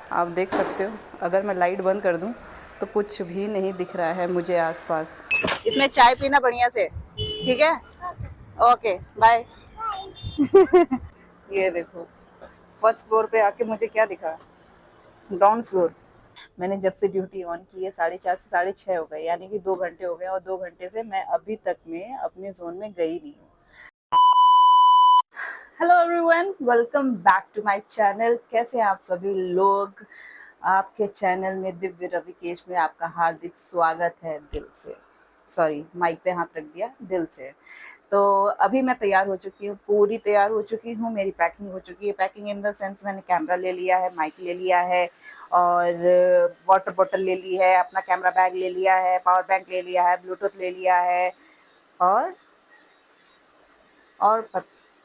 आप देख सकते हो, अगर मैं लाइट बंद कर दूं तो कुछ भी नहीं दिख रहा है मुझे आसपास। इसमें चाय पीना बढ़िया से, ठीक है? Okay bye. ये देखो, फर्स्ट फ्लोर पे आके मुझे क्या दिखा, ग्राउंड फ्लोर। मैंने जब से ड्यूटी ऑन की है 4:30 से 6:30 हो गए, यानी कि 2 घंटे हो गए, और 2 घंटे से मैं अभी तक में अपने जोन में गई नहीं हूँ। Hello everyone, welcome back to my channel. कैसे हैं आप सभी लोग? आपके चैनल में दिव्य रविकेश में आपका हार्दिक स्वागत है दिल से। सॉरी, माइक पे हाथ रख दिया, दिल से। तो अभी मैं तैयार हो चुकी हूँ, पूरी तैयार हो चुकी हूँ। मेरी पैकिंग हो चुकी है। पैकिंग इन द सेंस, मैंने कैमरा ले लिया है, माइक ले लिया है, और वाटर बॉटल ले ली है, अपना कैमरा बैग ले लिया है, पावर बैंक ले लिया है, ब्लूटूथ ले लिया है, और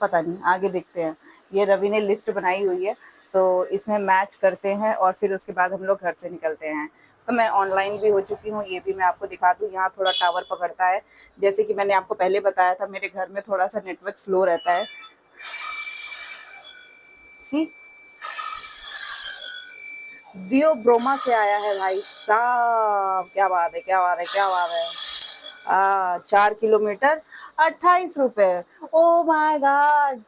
पता नहीं, आगे देखते हैं। ये रवि ने लिस्ट बनाई हुई है, तो इसमें मैच करते हैं और फिर उसके बाद हम लोग घर से निकलते हैं। तो मैं ऑनलाइन भी हो चुकी हूँ, ये भी मैं आपको दिखा दूँ। यहाँ थोड़ा टावर पकड़ता है, जैसे कि मैंने आपको पहले बताया था, मेरे घर में थोड़ा सा नेटवर्क स्लो रहता है। सी, दियो ब्रोमा से आया है भाई साहब। क्या बात है, क्या बात है, क्या बात है। 4 किलोमीटर, 28 रुपए। ओ माय गॉड,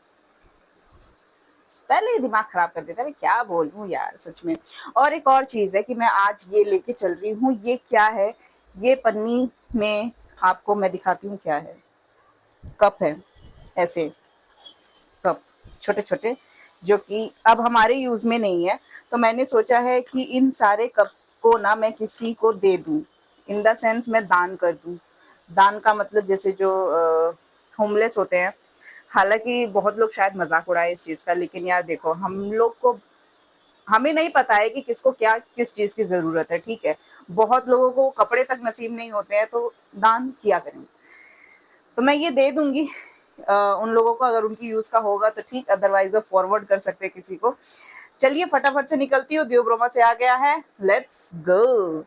पहले ही दिमाग खराब कर देता है। मैं क्या बोलूं यार, सच में। और एक और चीज है कि मैं आज ये लेके चल रही हूँ। ये क्या है? ये पन्नी में आपको मैं दिखाती हूँ क्या है। कप है, ऐसे कप, छोटे छोटे, जो कि अब हमारे यूज में नहीं है। तो मैंने सोचा है कि इन सारे कप को ना मैं किसी को दे दूं, इन द सेंस मैं दान कर दूं। दान का मतलब जैसे जो होमलेस होते हैं। हालांकि बहुत लोग शायद मजाक उड़ाए इस चीज का, लेकिन यार देखो, हम लोग को, हमें नहीं पता है कि किसको क्या किस चीज की जरूरत है, ठीक है? बहुत लोगों को कपड़े तक नसीब नहीं होते हैं, तो दान किया करें। तो मैं ये दे दूंगी उन लोगों को, अगर उनकी यूज का होगा तो ठीक, अदरवाइज वो फॉरवर्ड कर सकते हैं किसी को। चलिए फटाफट से निकलती हूँ, देव ब्रह्मा से आ गया है, लेट्स गो।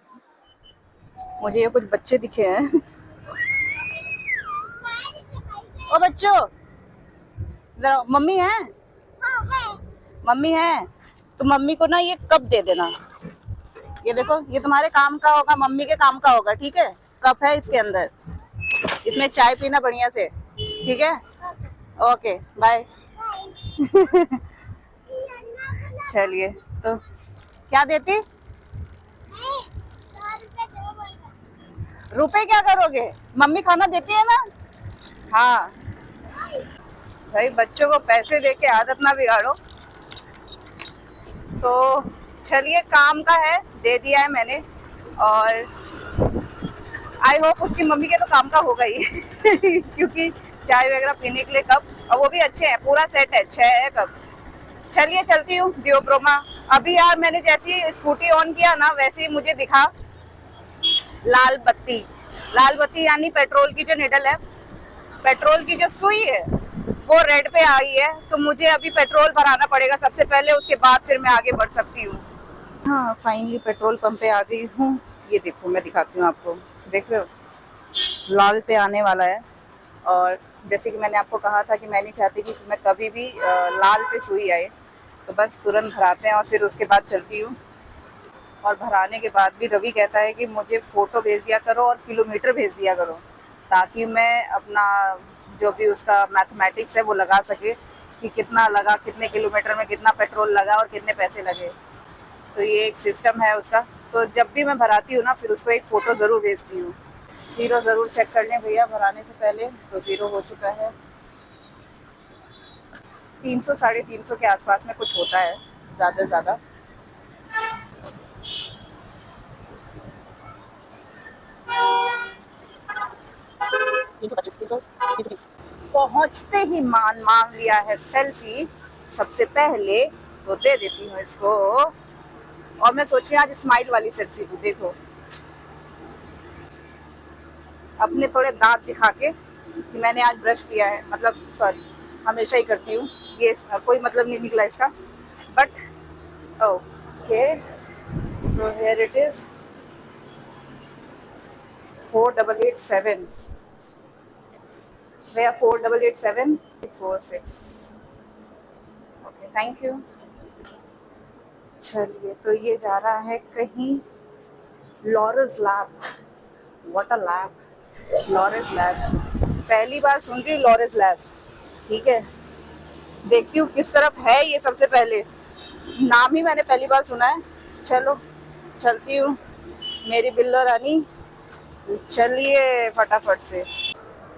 मुझे ये कुछ बच्चे दिखे हैं। ओ बच्चों, जरा मम्मी है? मम्मी है तो मम्मी को ना ये कप दे देना। ये देखो, ये तुम्हारे काम का होगा, मम्मी के काम का होगा, ठीक है? कप है इसके अंदर, इसमें चाय पीना बढ़िया से, ठीक है? Okay bye. चलिए, तो क्या देती? रुपए क्या करोगे? मम्मी खाना देती है ना। हाँ भाई, बच्चों को पैसे दे के आदत ना बिगाड़ो। तो चलिए, काम का है, दे दिया है मैंने। और आई होप उसकी मम्मी के तो काम का होगा ही। क्योंकि चाय वगैरह पीने के लिए कप, और वो भी अच्छे हैं, पूरा सेट है, 6 है कप। चलिए चलती हूँ दियोब्रोमा। अभी यार मैंने जैसे ही स्कूटी ऑन किया ना, वैसे ही मुझे दिखा लाल बत्ती। लाल बत्ती यानी पेट्रोल की जो निडल है, पेट्रोल की जो सुई है, वो रेड पे आई है। तो मुझे अभी पेट्रोल भराना पड़ेगा सबसे पहले, उसके बाद फिर मैं आगे बढ़ सकती हूँ। हाँ, फाइनली पेट्रोल पंप पे आ गई हूँ। ये देखो, मैं दिखाती हूँ आपको, देख रहे हो, लाल पे आने वाला है। और जैसे कि मैंने आपको कहा था कि मैं नहीं चाहती कि मैं कभी भी लाल पे सुई आए, तो बस तुरंत भराते हैं और फिर उसके बाद चलती हूँ। और भराने के बाद भी रवि कहता है कि मुझे फ़ोटो भेज दिया करो और किलोमीटर भेज दिया करो, ताकि मैं अपना जो भी उसका मैथमेटिक्स है वो लगा सके कि कितना लगा, कितने किलोमीटर में कितना पेट्रोल लगा और कितने पैसे लगे। तो ये एक सिस्टम है उसका। तो जब भी मैं भराती हूँ ना, फिर उसको एक फ़ोटो ज़रूर भेजती हूँ। ज़ीरो ज़रूर चेक कर लें भैया भराने से पहले। तो ज़ीरो हो चुका है, 300 350 के आसपास में कुछ होता है, ज़्यादा से ज़्यादा। 325, पहुंचते ही मान मांग लिया है सेल्फी सबसे पहले। तो दे देती हूँ इसको। और मैं सोच रही हूँ आज स्माइल वाली सेल्फी दूँ, देखो अपने थोड़े दांत दिखा के कि मैंने आज ब्रश किया है, मतलब सॉरी, हमेशा ही करती हूँ ये, कोई मतलब नहीं निकला इसका, but okay. So here it is, 4887 भैया, 488746। Okay, thank you. चलिए, तो ये जा रहा है कहीं Laurus lab. What a lab! Laurus lab, पहली बार सुन रही हूँ लॉरस लैब। ठीक है, देखती हूँ किस तरफ है ये। सबसे पहले नाम ही मैंने पहली बार सुना है। चलो चलती हूँ मेरी बिल्लो रानी, चलिए फटाफट से।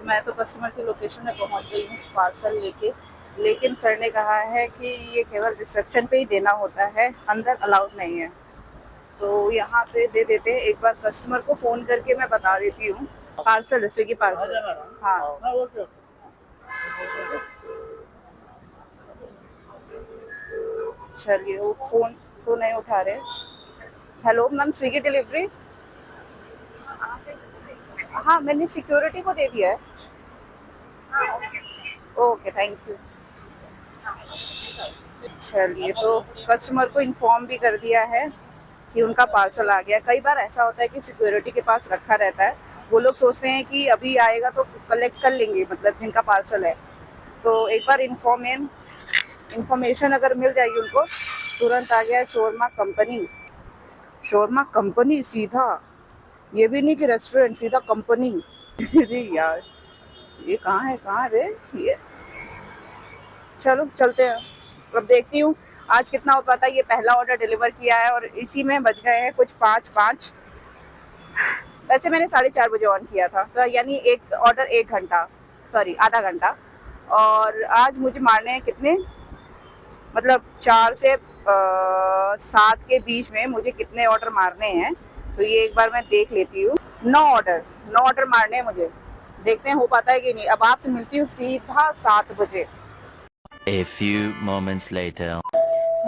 मैं तो कस्टमर की लोकेशन में पहुंच गई हूँ पार्सल लेके, लेकिन सर ने कहा है कि ये केवल रिसेप्शन पे ही देना होता है, अंदर अलाउड नहीं है। तो यहाँ पे दे देते हैं। एक बार कस्टमर को फ़ोन करके मैं बता देती हूँ। पार्सल है, स्विगी पार्सल। हाँ, चलिए, वो फ़ोन तो नहीं उठा रहे। Hello ma'am, Swiggy delivery. हाँ, मैंने सिक्योरिटी को दे दिया है। Okay, thank you. चलिए, तो कस्टमर को इन्फॉर्म भी कर दिया है कि उनका पार्सल आ गया। कई बार ऐसा होता है कि सिक्योरिटी के पास रखा रहता है, वो लोग सोचते हैं कि अभी आएगा तो कलेक्ट कर लेंगे, मतलब जिनका पार्सल है। तो एक बार इंफॉर्मेशन अगर मिल जाएगी उनको, तुरंत आ गया शोरमा कंपनी। शोरमा कंपनी सीधा, ये भी नहीं कि रेस्टोरेंट, सीधा कंपनी। अरे यार, ये कहाँ है रे ये। चलो चलते हैं, अब देखती हूँ आज कितना हो पाता है। ये पहला ऑर्डर डिलीवर किया है और इसी में बज गए हैं कुछ 5। वैसे मैंने 4:30 बजे ऑन किया था, तो यानी एक ऑर्डर 1 घंटा, सॉरी आधा घंटा। और आज मुझे मारने हैं कितने, मतलब 4 से 7 के बीच में मुझे कितने ऑर्डर मारने हैं, तो ये एक बार मैं देख लेती हूँ। 9 ऑर्डर मारने हैं मुझे, देखते हैं हो पाता है कि नहीं। अब आपसे मिलती हूँ सीधा 7 बजे। A few moments later.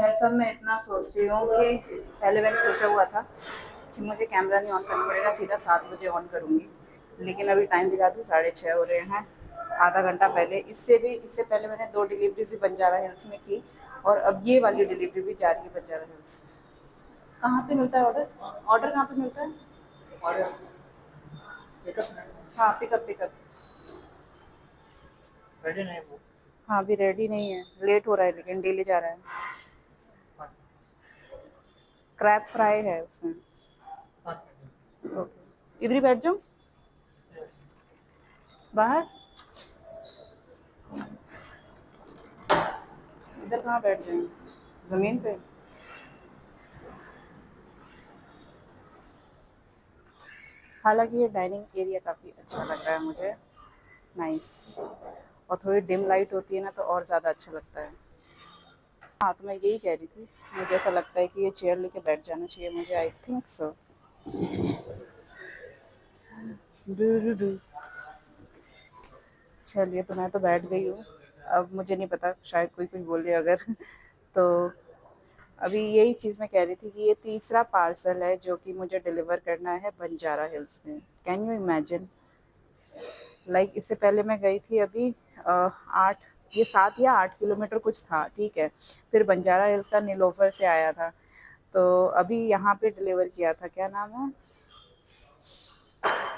ऐसा मैं इतना सोचती हूँ कि पहले मैंने सोचा हुआ था कि मुझे कैमरा नहीं ऑन करना पड़ेगा, सीधा 7 बजे ऑन करूँगी। लेकिन अभी टाइम दिखा दूँ 6:30 हो रहे हैं, आधा घंटा पहले। इससे पहले मैंने 2 डिलीवरीज भी बंजारा हिल्स में की, और अब ये वाली डिलीवरी भी जा रही है बंजारा हिल्स। कहाँ पे मिलता है ऑर्डर? ऑर्डर कहाँ पे मिलता है? ऑर्डर हाँ, पिकअप पिकअप। रेडी नहीं वो? हाँ, अभी रेडी नहीं है, लेट हो रहा है, लेकिन डेली जा रहा है। क्रैब फ्राई है उसमें। ओके, इधर ही बैठ जाऊँ बाहर? इधर कहाँ बैठ जाएं, ज़मीन पे? हालांकि ये डाइनिंग एरिया काफ़ी अच्छा लग रहा है मुझे, नाइस। और थोड़ी डिम लाइट होती है ना तो और ज़्यादा अच्छा लगता है। हाँ, तो मैं यही कह रही थी, मुझे ऐसा लगता है कि ये चेयर लेके बैठ जाना चाहिए मुझे, आई थिंक सो। चलिए, तो मैं तो बैठ गई हूँ। अब मुझे नहीं पता, शायद कोई कुछ बोल दे अगर तो अभी यही चीज़ मैं कह रही थी कि ये तीसरा पार्सल है जो कि मुझे डिलीवर करना है बंजारा हिल्स में। कैन यू इमेजिन, लाइक इससे पहले मैं गई थी अभी 8, ये 7 या 8 किलोमीटर कुछ था, ठीक है। फिर बंजारा हिल्स का नीलोफर से आया था, तो अभी यहाँ पे डिलीवर किया था। क्या नाम है,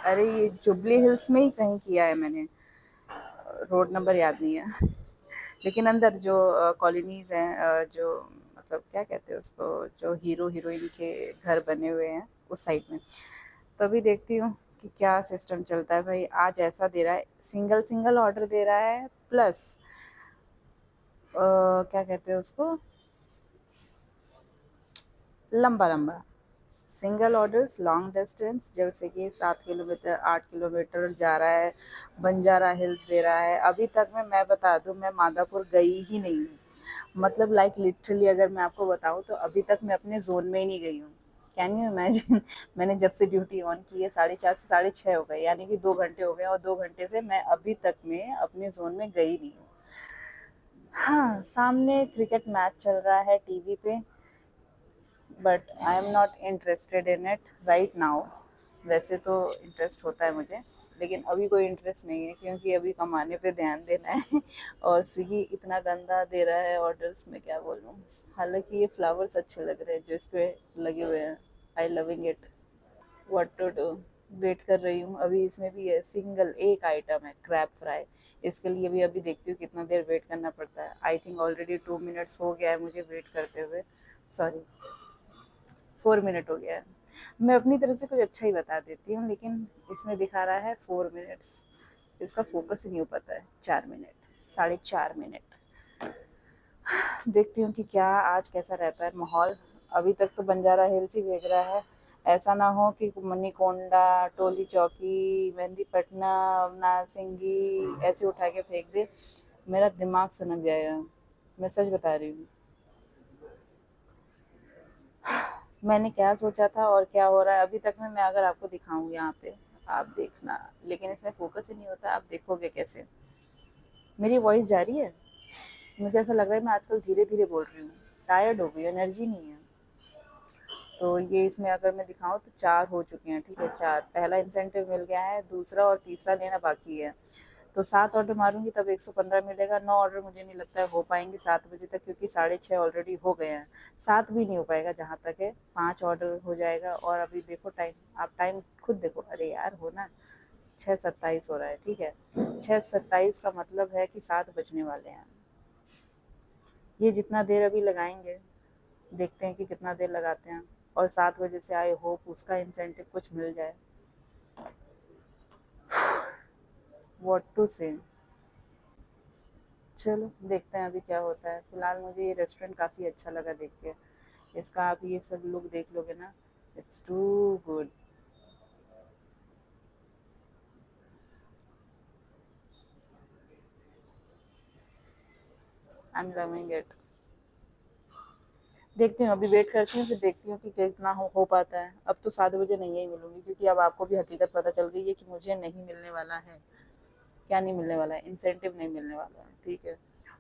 अरे ये जुबली हिल्स में ही कहीं किया है मैंने, रोड नंबर याद नहीं है लेकिन अंदर जो कॉलोनीज़ हैं, जो मतलब क्या कहते हैं उसको, जो हीरो हीरोइन के घर बने हुए हैं उस साइड में। तभी देखती हूँ कि क्या सिस्टम चलता है भाई। आज ऐसा दे रहा है, सिंगल सिंगल ऑर्डर दे रहा है, प्लस क्या कहते हैं उसको, लंबा लंबा सिंगल ऑर्डर्स लॉन्ग डिस्टेंस, जैसे कि 7 किलोमीटर 8 किलोमीटर जा रहा है, बंजारा हिल्स दे रहा है। अभी तक मैं बता दूं, मैं मादापुर गई ही नहीं हूँ, मतलब लाइक लिटरली अगर मैं आपको बताऊं तो अभी तक मैं अपने जोन में ही नहीं गई हूँ। कैन यू इमेजिन मैंने जब से ड्यूटी ऑन की है 4:30 से 6:30 हो गए, यानी कि 2 घंटे हो गए, और 2 घंटे से मैं अभी तक में अपने जोन में गई नहीं हूँ। हाँ, सामने क्रिकेट मैच चल रहा है टीवी पे, but I am not interested in it right now. वैसे तो इंटरेस्ट होता है मुझे, लेकिन अभी कोई इंटरेस्ट नहीं है, क्योंकि अभी कमाने पे ध्यान देना है और स्विगी इतना गंदा दे रहा है ऑर्डर्स में, क्या बोलूँ। हालांकि ये फ्लावर्स अच्छे लग रहे हैं जो इस पे लगे हुए हैं, I loving it. What to do, wait कर रही हूँ। अभी इसमें भी है, सिंगल एक आइटम है क्रैब फ्राई, इसके लिए भी अभी देखती हूँ कितना देर वेट करना पड़ता है। आई थिंक ऑलरेडी 2 मिनट्स हो गया है मुझे वेट करते हुए, सॉरी 4 मिनट हो गया है। मैं अपनी तरफ से कुछ अच्छा ही बता देती हूँ, लेकिन इसमें दिखा रहा है 4 मिनट्स। इसका फोकस ही नहीं हो पाता है। 4 मिनट, 4.5 मिनट। देखती हूँ कि क्या आज कैसा रहता है माहौल। अभी तक तो बंजारा हिल्स ही भेज रहा है। ऐसा ना हो कि मनीकोंडा, टोली चौकी, मेहंदीपट्टनम, नारसिंगी ऐसे उठा के फेंक दे। मेरा दिमाग सनक जाएगा, मैं सच बता रही हूँ। मैंने क्या सोचा था और क्या हो रहा है अभी तक में मैं अगर आपको दिखाऊं यहाँ पे, आप देखना, लेकिन इसमें फोकस ही नहीं होता। आप देखोगे कैसे? मेरी वॉइस जा रही है? मुझे ऐसा लग रहा है मैं आजकल धीरे धीरे बोल रही हूँ। टायर्ड हो गई, एनर्जी नहीं है। तो ये इसमें अगर मैं दिखाऊं तो 4 हो चुके हैं, ठीक है। 4, पहला इंसेंटिव मिल गया है, दूसरा और तीसरा लेना बाकी है। तो 7 ऑर्डर मारूंगी तब 115 मिलेगा। 9 ऑर्डर मुझे नहीं लगता है हो पाएंगे 7 बजे तक, क्योंकि 6:30 ऑलरेडी हो गए हैं। 7 भी नहीं हो पाएगा जहाँ तक है। 5 ऑर्डर हो जाएगा। और अभी देखो टाइम, आप टाइम खुद देखो। अरे यार हो ना, 6:27 हो रहा है, ठीक है। 6:27 का मतलब है कि 7 बजने वाले हैं। ये जितना देर अभी लगाएंगे, देखते हैं कि कितना देर लगाते हैं। और 7 बजे से आई होप उसका इंसेंटिव कुछ मिल जाए। व्हाट टू से। चलो देखते हैं अभी क्या होता है। फिलहाल मुझे ये रेस्टोरेंट काफ़ी अच्छा लगा देख के। इसका आप ये सब लुक देख लोगे ना, it's too good. I am loving it. देखती हूँ, अभी वेट करती हूँ, फिर देखती हूँ कि कितना हो पाता है। अब तो 7 बजे नहीं ही मिलूंगी, क्योंकि अब आपको भी हकीकत पता चल गई है कि मुझे नहीं मिलने वाला है। क्या नहीं मिलने वाला है? इंसेंटिव नहीं मिलने वाला है, ठीक है।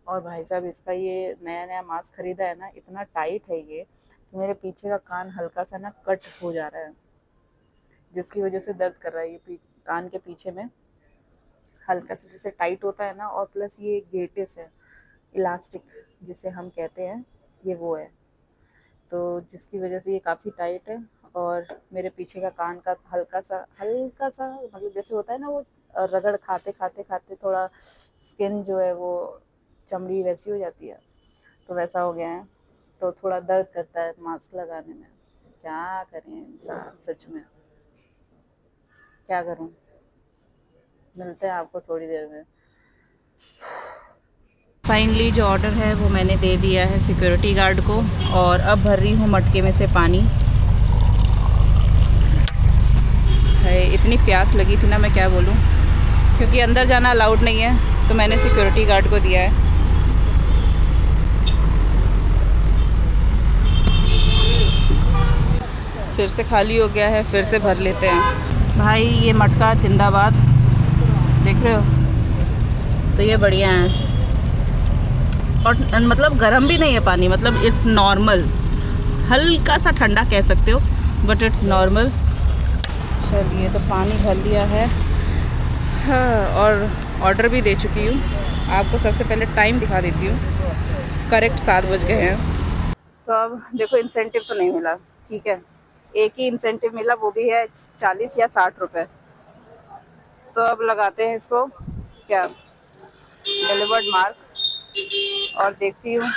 और भाई साहब इसका ये नया नया मास्क खरीदा है ना, इतना टाइट है ये कि मेरे पीछे का कान हल्का सा ना कट हो जा रहा है, जिसकी वजह से दर्द कर रहा है। ये कान के पीछे में हल्का सा जैसे टाइट होता है ना, और प्लस ये गेटिस है, इलास्टिक जिसे हम कहते हैं, ये वो है। तो जिसकी वजह से ये काफ़ी टाइट है। और मेरे पीछे का कान का हल्का सा मतलब जैसे होता है ना वो, रगड़ खाते खाते खाते थोड़ा स्किन जो है वो, चमड़ी वैसी हो जाती है, तो वैसा हो गया है। तो थोड़ा दर्द करता है मास्क लगाने में। क्या करें इंसान, सच में क्या करूं। मिलते हैं आपको थोड़ी देर में। फाइनली जो ऑर्डर है वो मैंने दे दिया है सिक्योरिटी गार्ड को, और अब भर रही हूँ मटके में से पानी। है इतनी प्यास लगी थी ना, मैं क्या बोलूँ, क्योंकि अंदर जाना अलाउड नहीं है, तो मैंने सिक्योरिटी गार्ड को दिया है। फिर से खाली हो गया है, फिर से भर लेते हैं। भाई ये मटका जिंदाबाद, देख रहे हो? तो ये बढ़िया है। और मतलब गर्म भी नहीं है पानी, मतलब इट्स नॉर्मल, हल्का सा ठंडा कह सकते हो, बट इट्स नॉर्मल। चलिए तो पानी भर लिया है। हाँ, और ऑर्डर भी दे चुकी हूँ। आपको सबसे पहले टाइम दिखा देती हूँ, करेक्ट 7 बज गए हैं। तो अब देखो इंसेंटिव तो नहीं मिला, ठीक है। एक ही इंसेंटिव मिला, वो भी है 40 या 60 रुपए। तो अब लगाते हैं इसको क्या, डिलीवर्ड मार्क, और देखती हूँ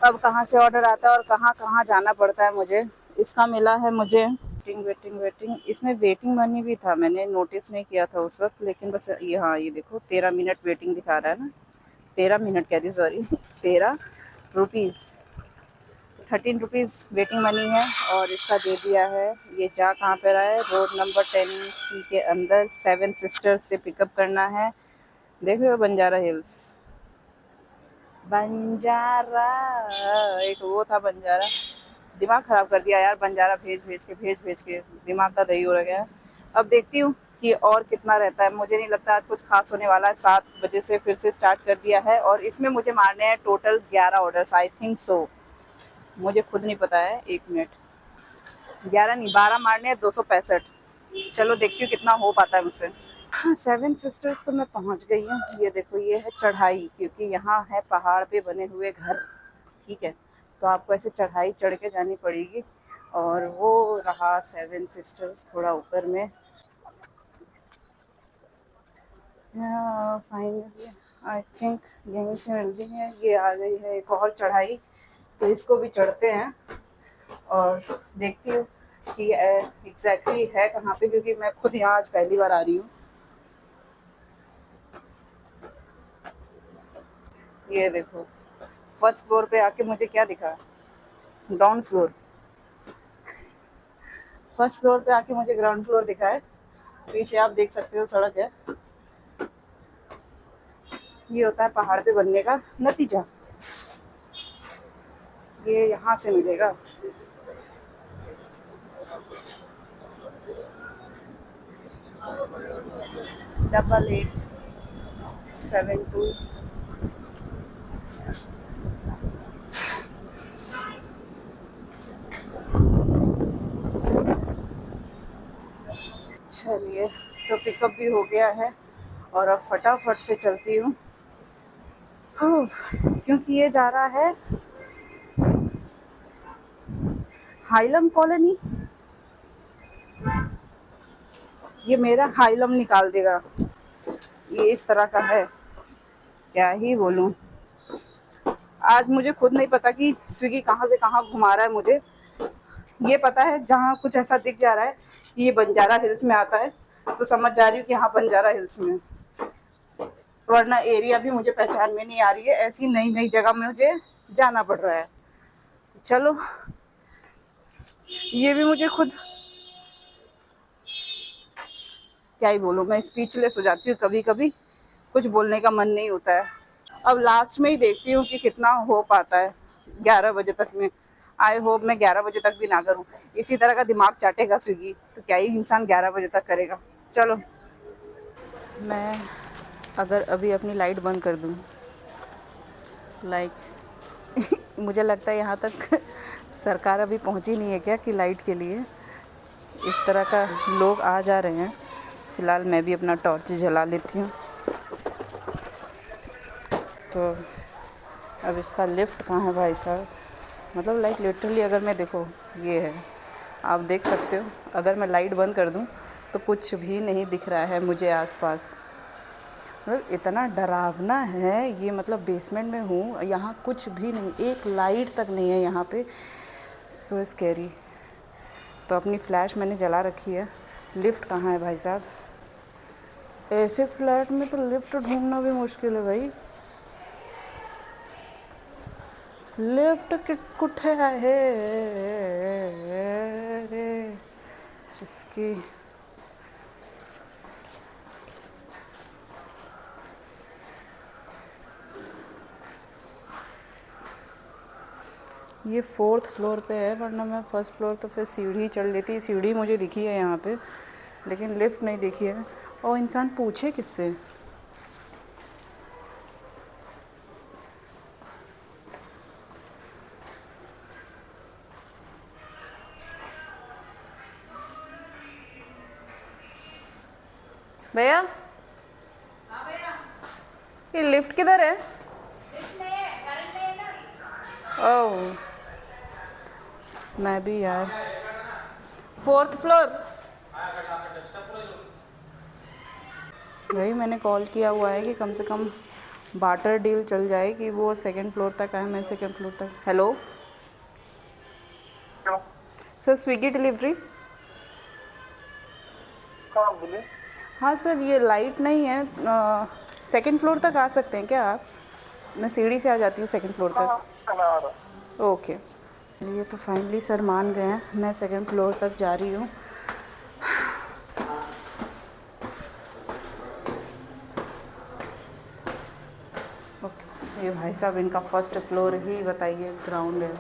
अब कहाँ से ऑर्डर आता है और कहाँ कहाँ जाना पड़ता है मुझे। इसका मिला है मुझे वेटिंग वेटिंग वेटिंग, इसमें वेटिंग मनी भी था, मैंने नोटिस नहीं किया था उस वक्त, लेकिन बस ये, हाँ ये देखो 13 मिनट वेटिंग दिखा रहा है ना। 13 मिनट कह दी, sorry 13 rupees, 13 rupees waiting money है। और इसका दे दिया है। ये जा कहाँ पे रहा है? रोड नंबर 10C के अंदर 7 सिस्टर्स से पिकअप करना है। देख रहे हो बंजारा हिल्स, बंजारा, एक वो था बंजारा। दिमाग ख़राब कर दिया यार, बंजारा भेज भेज के दिमाग का दही हो गया है। अब देखती हूँ कि और कितना रहता है। मुझे नहीं लगता आज कुछ खास होने वाला है। 7 बजे से फिर से स्टार्ट कर दिया है, और इसमें मुझे मारने हैं total 11 orders, I think so. मुझे खुद नहीं पता है, 1 मिनट, 11 नहीं 12 मारने हैं, 265। चलो देखती हूँ कितना हो पाता है मुझसे। हाँ, 7 सिस्टर्स तो मैं पहुँच गई हूँ। ये देखो ये है चढ़ाई, क्योंकि यहाँ है पहाड़ पे बने हुए घर, ठीक है। तो आपको ऐसे चढ़ाई चढ़ के जानी पड़ेगी। और वो रहा 7 सिस्टर्स थोड़ा ऊपर में। फाइनली आई थिंक यहीं से मिलती है। ये आ गई है एक और चढ़ाई, तो इसको भी चढ़ते हैं और देखती हूँ कि एग्जैक्टली है कहाँ पे, क्योंकि मैं खुद यहाँ आज पहली बार आ रही हूँ। ये देखो, फर्स्ट फ्लोर पे आके मुझे क्या दिखा, ग्राउंड फ्लोर। फर्स्ट फ्लोर पे आके मुझे ग्राउंड फ्लोर दिखा है। पीछे आप देख सकते हो सड़क है। ये होता है पहाड़ पे बनने का नतीजा। ये यहाँ से मिलेगा। डबल 872। चलिए, तो पिकअप भी हो गया है और अब फटाफट से चलती हूँ, क्योंकि ये जा रहा है हाइलम कॉलोनी। ये मेरा हाइलम निकाल देगा। ये इस तरह का है, क्या ही बोलूं। आज मुझे खुद नहीं पता कि स्विगी कहाँ से कहाँ घुमा रहा है मुझे। ये पता है जहाँ कुछ ऐसा दिख जा रहा है कि ये बंजारा हिल्स में आता है, तो समझ जा रही हूँ कि हाँ बंजारा हिल्स में, वरना एरिया भी मुझे पहचान में नहीं आ रही है। ऐसी नई नई जगह में मुझे जाना पड़ रहा है। चलो, ये भी मुझे खुद क्या ही बोलूँ, मैं स्पीचलेस हो जाती हूँ कभी कभी, कुछ बोलने का मन नहीं होता है। अब लास्ट में ही देखती हूँ कि कितना हो पाता है 11 बजे तक में। आई होप मैं 11 बजे तक भी ना करूँ। इसी तरह का दिमाग चाटेगा स्विगी, तो क्या ही इंसान 11 बजे तक करेगा। चलो, मैं अगर अभी अपनी लाइट बंद कर दूँ, मुझे लगता है यहाँ तक सरकार अभी पहुँची नहीं है क्या कि लाइट के लिए इस तरह का लोग आ जा रहे हैं। फ़िलहाल मैं भी अपना टॉर्च जला लेती हूँ। तो अब इसका लिफ्ट कहाँ है भाई साहब? मतलब लिटरली अगर मैं देखो, ये है, आप देख सकते हो, अगर मैं लाइट बंद कर दूँ तो कुछ भी नहीं दिख रहा है मुझे आसपास। मतलब इतना डरावना है ये। मतलब बेसमेंट में हूँ, यहाँ कुछ भी नहीं, एक लाइट तक नहीं है यहाँ पे। सो स्कैरी। तो अपनी फ्लैश मैंने जला रखी है। लिफ्ट कहाँ है भाई साहब? ऐसे फ्लैट में तो लिफ्ट ढूंढना भी मुश्किल है भाई। लिफ्ट कुठे है इसकी? ये 4th फ्लोर पे है, वरना मैं फर्स्ट फ्लोर तो फिर सीढ़ी चढ़ लेती। सीढ़ी मुझे दिखी है यहाँ पे, लेकिन लिफ्ट नहीं दिखी है। और इंसान पूछे किससे? भैया, ये लिफ्ट किधर है? लिफ्ट नहीं है, करंट नहीं है ना। ओह, मैं भी यार। 4th फ्लोर भाई, मैंने कॉल किया हुआ है कि कम से कम बार्टर डील चल जाए कि वो 2nd फ्लोर तक आए, मैं 2nd फ्लोर तक। Hello sir, Swiggy delivery. हाँ बोलिए। हाँ सर, ये लाइट नहीं है, 2nd फ्लोर तक आ सकते हैं क्या आप? मैं सीढ़ी से आ जाती हूँ 2nd फ्लोर तक। ओके, ये तो फाइनली सर मान गए हैं। मैं 2nd फ्लोर तक जा रही हूँ। ओके, ये भाई साहब इनका फर्स्ट फ्लोर ही बताइए ग्राउंड है।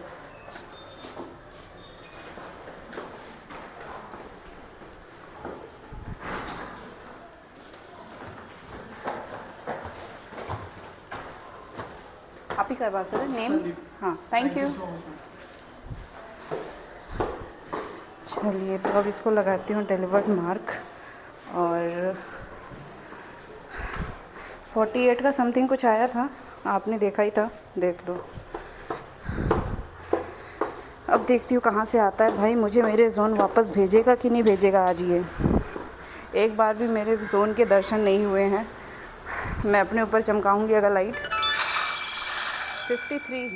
आप ही करवा सर नेम? हाँ, थैंक यू। चलिए, तो अब इसको लगाती हूँ डिलीवर्ड मार्क। और 48 का समथिंग कुछ आया था, आपने देखा ही था, देख लो। अब देखती हूँ कहाँ से आता है भाई। मुझे मेरे जोन वापस भेजेगा कि नहीं भेजेगा आज ये। एक बार भी मेरे जोन के दर्शन नहीं हुए हैं। मैं अपने ऊपर चमकाऊंगी अगर लाइट। 53।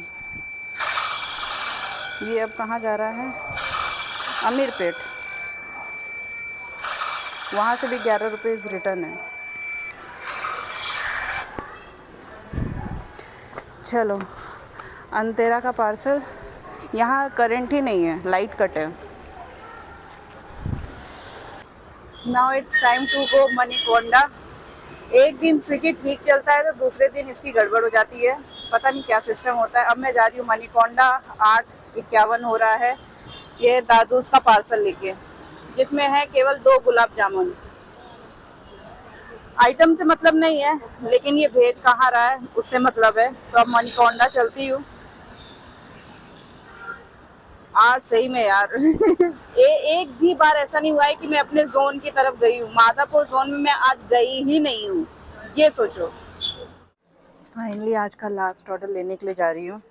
ये अब कहाँ जा रहा है? अमीरपेट। वहाँ से भी 11 रुपीज़ रिटर्न है। चलो, अंतेरा का पार्सल। यहाँ करंट ही नहीं है, लाइट कट है। Now it's time to go Manikonda. एक दिन स्विगी ठीक चलता है तो दूसरे दिन इसकी गड़बड़ हो जाती है, पता नहीं क्या सिस्टम होता है। अब मैं जा रही हूँ मणिकोंडा। 8:51 हो रहा है। ये दादूस का पार्सल लेके, जिसमें है केवल 2 गुलाब जामुन। आइटम से मतलब नहीं है, लेकिन ये भेज कहाँ रहा है उससे मतलब है। तो अब मणिकोंडा चलती हूँ। आज सही में यार एक भी बार ऐसा नहीं हुआ है कि मैं अपने जोन की तरफ गई हूँ। माधापुर जोन में मैं आज गई ही नहीं हूँ, ये सोचो। फाइनली आज का लास्ट ऑर्डर लेने के लिए जा रही हूँ।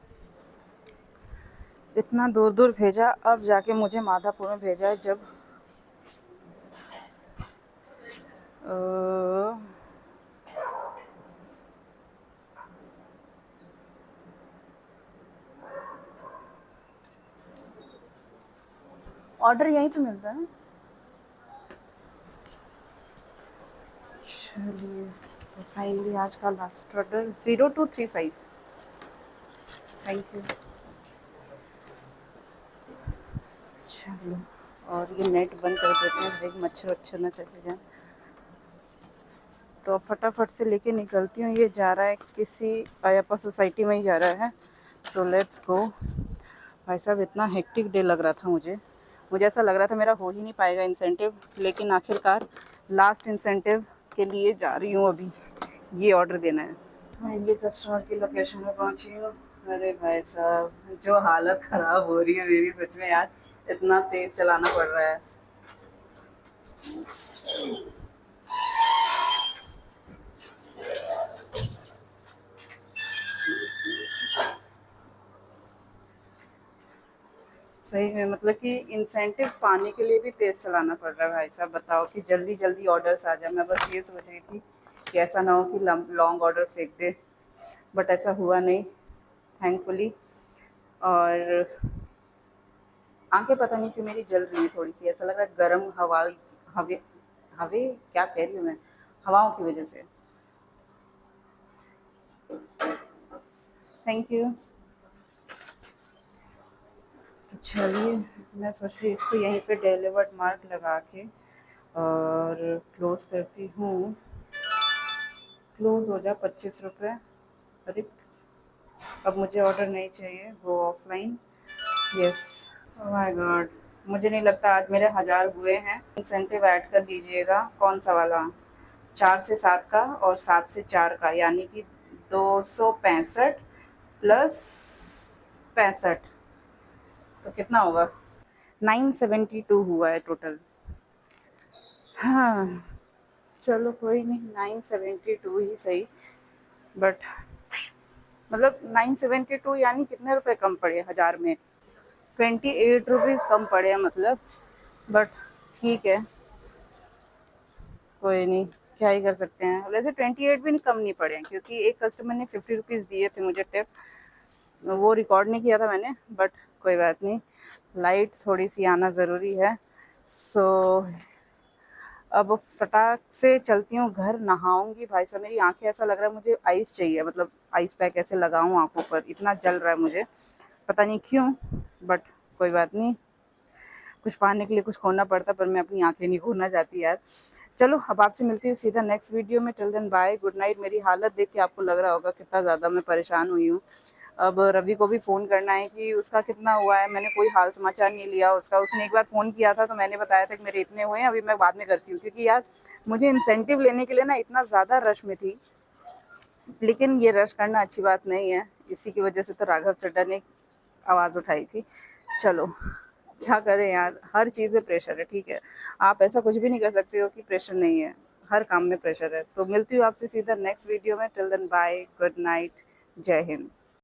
इतना दूर दूर भेजा, अब जाके मुझे माधापुर में भेजा है। जब ऑर्डर यहीं पे मिलता है। चलिए, तो फाइनली आज का लास्ट ऑर्डर 0235। Thank you. चलो, और ये नेट बंद कर देते हैं, एक मच्छर वच्छर ना चले जाए। तो फटाफट से लेके निकलती हूँ। ये जा रहा है किसी अयप्पा सोसाइटी में ही जा रहा है। So let's go. भाई साहब, इतना हेक्टिक डे लग रहा था मुझे ऐसा लग रहा था मेरा हो ही नहीं पाएगा इंसेंटिव, लेकिन आखिरकार लास्ट इंसेंटिव के लिए जा रही हूँ अभी। ये ऑर्डर देना है। फाइनली कस्टमर की लोकेशन में पहुँची हूँ। अरे भाई साहब, जो हालत ख़राब हो रही है मेरी, सच में यार, इतना तेज़ चलाना पड़ रहा है। सही में मतलब कि इंसेंटिव पाने के लिए भी तेज़ चलाना पड़ रहा है भाई साहब। बताओ कि जल्दी जल्दी ऑर्डर्स आ जाए। मैं बस ये सोच रही थी कि ऐसा ना हो कि लॉन्ग ऑर्डर फेंक दे, बट ऐसा हुआ नहीं, थैंकफुली। और आंखें पता नहीं क्यों मेरी जल रही है थोड़ी सी। ऐसा लग रहा है गर्म हवे हवे क्या कह रही हूँ मैं, हवाओं की वजह से। Thank you. तो चलिए, मैं सोच रही इसको यहीं पे डिलीवर्ड मार्क लगा के और क्लोज़ करती हूँ। क्लोज़ हो जा 25 रुपये। अरे, अब मुझे ऑर्डर नहीं चाहिए, वो offline. Yes. Oh my God, मुझे नहीं लगता आज मेरे 1000 हुए हैं। इंसेंटिव ऐड कर दीजिएगा। कौन सा वाला? 4 से 7 का और 7 से 4 का, यानी कि 265 प्लस 65, तो कितना होगा? 972 हुआ है टोटल। हाँ, चलो कोई नहीं, 972 ही सही। बट मतलब 972 यानी कितने रुपए कम पड़े 1000 में? 28 रुपीज़ कम पड़े मतलब। बट ठीक है, कोई नहीं, क्या ही कर सकते हैं। वैसे 28 भी कम नहीं पड़े हैं, क्योंकि एक कस्टमर ने 50 रुपीज़ दिए थे मुझे टिप, वो रिकॉर्ड नहीं किया था मैंने, बट कोई बात नहीं। लाइट थोड़ी सी आना ज़रूरी है। सो अब फटाक से चलती हूँ घर, नहाऊंगी। भाई साहब, मेरी आंखें, ऐसा लग रहा है मुझे आइस चाहिए, मतलब आइस पैक ऐसे लगाऊं आंखों पर, इतना जल रहा है मुझे, पता नहीं क्यों। बट कोई बात नहीं, कुछ पाने के लिए कुछ खोना पड़ता, पर मैं अपनी आंखें नहीं खोना चाहती यार। चलो, अब आपसे मिलती हूँ सीधा नेक्स्ट वीडियो में। Till then bye, good night. मेरी हालत देख के आपको लग रहा होगा कितना ज़्यादा मैं परेशान हुई हूँ। अब रवि को भी फ़ोन करना है कि उसका कितना हुआ है। मैंने कोई हाल समाचार नहीं लिया उसका। उसने एक बार फ़ोन किया था तो मैंने बताया था कि मेरे इतने हुए हैं। अभी मैं बाद में करती हूँ, क्योंकि यार मुझे इंसेंटिव लेने के लिए ना इतना ज़्यादा रश में थी, लेकिन ये रश करना अच्छी बात नहीं है। इसी की वजह से तो राघव चड्ढा ने आवाज़ उठाई थी। चलो, क्या करें यार, हर चीज़ में प्रेशर है, ठीक है। आप ऐसा कुछ भी नहीं कर सकते हो कि प्रेशर नहीं है, हर काम में प्रेशर है। तो मिलती हूँ आपसे सीधा नेक्स्ट वीडियो में। Till then bye, good night, जय हिंद।